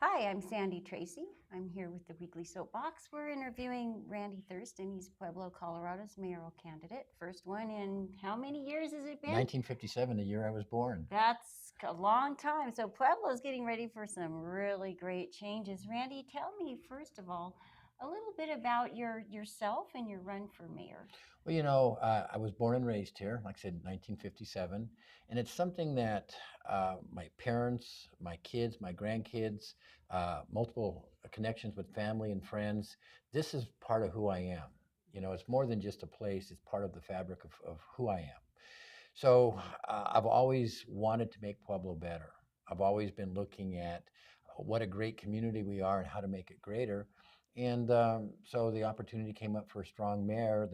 Hi, I'm Sandi Tracey. I'm here with the Weekly Soapbox. We're interviewing Randy Thurston. He's Pueblo, Colorado's mayoral candidate. First one in how many years has it been? 1957, the year I was born. That's a long time. So Pueblo's getting ready for some really great changes. Randy, tell me first of all a little bit about yourself and your run for mayor. Well, I was born and raised here, like I said, 1957. And it's something that my parents, my kids, my grandkids, multiple connections with family and friends, this is part of who I am. It's more than just a place, it's part of the fabric of who I am. So I've always wanted to make Pueblo better. I've always been looking at what a great community we are and how to make it greater. And so the opportunity came up for a strong mayor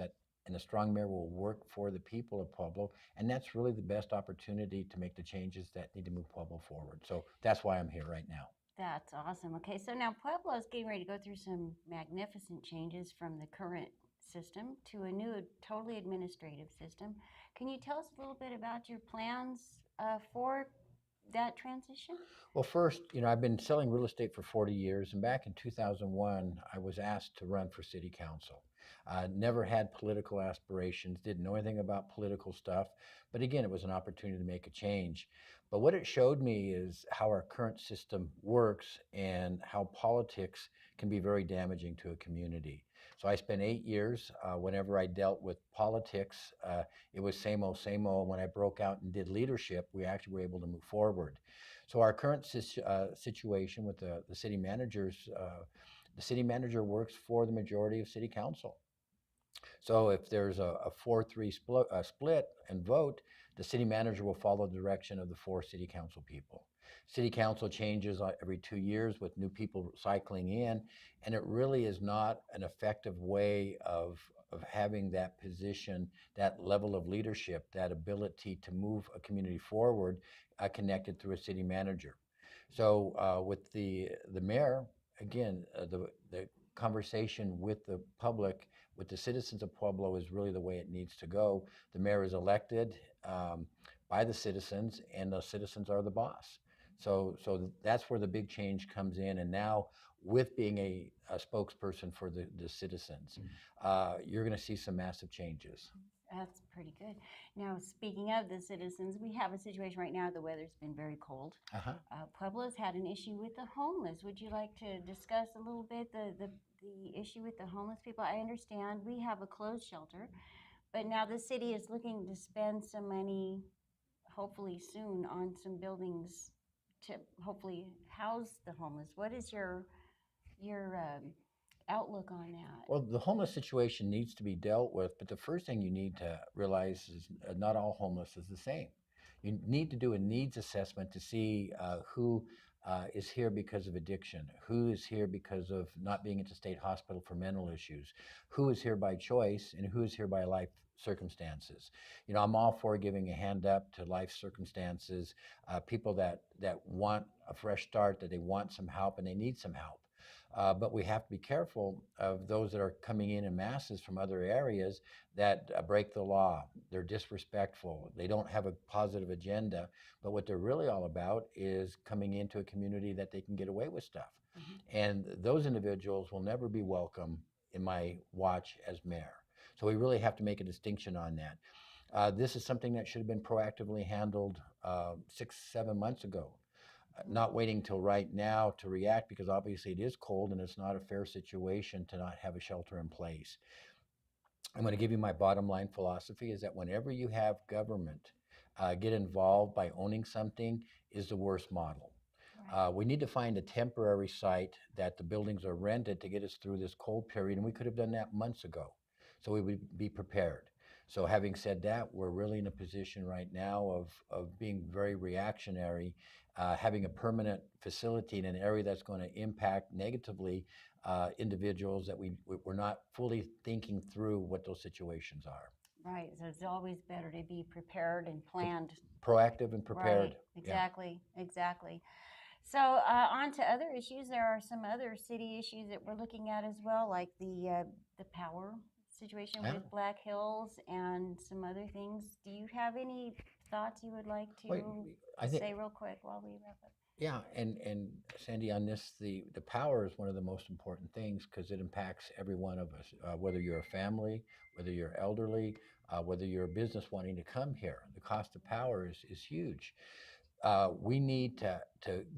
and a strong mayor will work for the people of Pueblo. And that's really the best opportunity to make the changes that need to move Pueblo forward. So that's why I'm here right now. That's awesome. Okay, so now Pueblo is getting ready to go through some magnificent changes from the current system to a new, totally administrative system. Can you tell us a little bit about your plans for that transition? Well, first, I've been selling real estate for 40 years, and back in 2001, I was asked to run for city council. Never had political aspirations, didn't know anything about political stuff, but again, it was an opportunity to make a change. But what it showed me is how our current system works and how politics can be very damaging to a community. So I spent 8 years. Whenever I dealt with politics, it was same old, same old. When I broke out and did leadership, we actually were able to move forward. So our current situation with the city managers, the city manager works for the majority of city council. So if there's a 4-3 split and vote, the city manager will follow the direction of the 4 city council people. City council changes every 2 years with new people cycling in, and it really is not an effective way of having that position, that level of leadership, that ability to move a community forward, connected through a city manager. So with the mayor, again, the conversation with the public, with the citizens of Pueblo is really the way it needs to go. The mayor is elected by the citizens, and the citizens are the boss. So that's where the big change comes in. And now, with being a spokesperson for the citizens, you're going to see some massive changes. That's pretty good. Now, speaking of the citizens, we have a situation right now. The weather's been very cold. Uh-huh. Pueblo's had an issue with the homeless. Would you like to discuss a little bit the issue with the homeless people? I understand we have a closed shelter, but now the city is looking to spend some money, hopefully soon, on some buildings to hopefully house the homeless. What is your outlook on that? Well, the homeless situation needs to be dealt with, but the first thing you need to realize is not all homeless is the same. You need to do a needs assessment to see who is here because of addiction, who is here because of not being at the state hospital for mental issues, who is here by choice, and who is here by life circumstances. I'm all for giving a hand up to life circumstances, people that want a fresh start, that they want some help and they need some help. But we have to be careful of those that are coming in masses from other areas that break the law. They're disrespectful. They don't have a positive agenda. But what they're really all about is coming into a community that they can get away with stuff. Mm-hmm. And those individuals will never be welcome in my watch as mayor. So we really have to make a distinction on that. This is something that should have been proactively handled 6, 7 months ago, not waiting till right now to react, because obviously it is cold and it's not a fair situation to not have a shelter in place. I'm going to give you my bottom line philosophy is that whenever you have government get involved by owning something is the worst model. Right. We need to find a temporary site that the buildings are rented to get us through this cold period, and we could have done that months ago. So we would be prepared. So having said that, we're really in a position right now of being very reactionary, having a permanent facility in an area that's going to impact negatively individuals that we're not fully thinking through what those situations are. Right. So it's always better to be prepared and planned. Proactive and prepared. Right. Exactly. Yeah. Exactly. So on to other issues. There are some other city issues that we're looking at as well, like the power situation with Black Hills and some other things. Do you have any thoughts you would like to say real quick while we wrap up? Yeah, and Sandy, on this, the power is one of the most important things because it impacts every one of us. Whether you're a family, whether you're elderly, whether you're a business wanting to come here, the cost of power is huge. We need to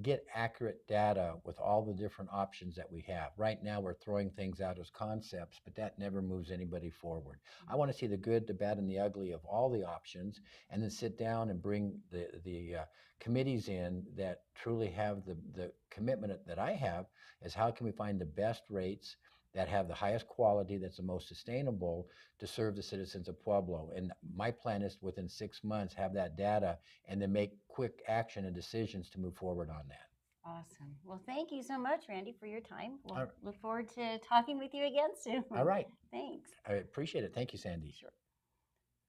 get accurate data with all the different options that we have. Right now, we're throwing things out as concepts, but that never moves anybody forward. I want to see the good, the bad, and the ugly of all the options, and then sit down and bring the committees in that truly have the commitment that I have is how can we find the best rates that have the highest quality, that's the most sustainable to serve the citizens of Pueblo. And my plan is within 6 months have that data and then make quick action and decisions to move forward on that. Awesome. Well, thank you so much, Randy, for your time. We'll All look forward to talking with you again soon. all right. Thanks. I appreciate it. Thank you, Sandy. Sure.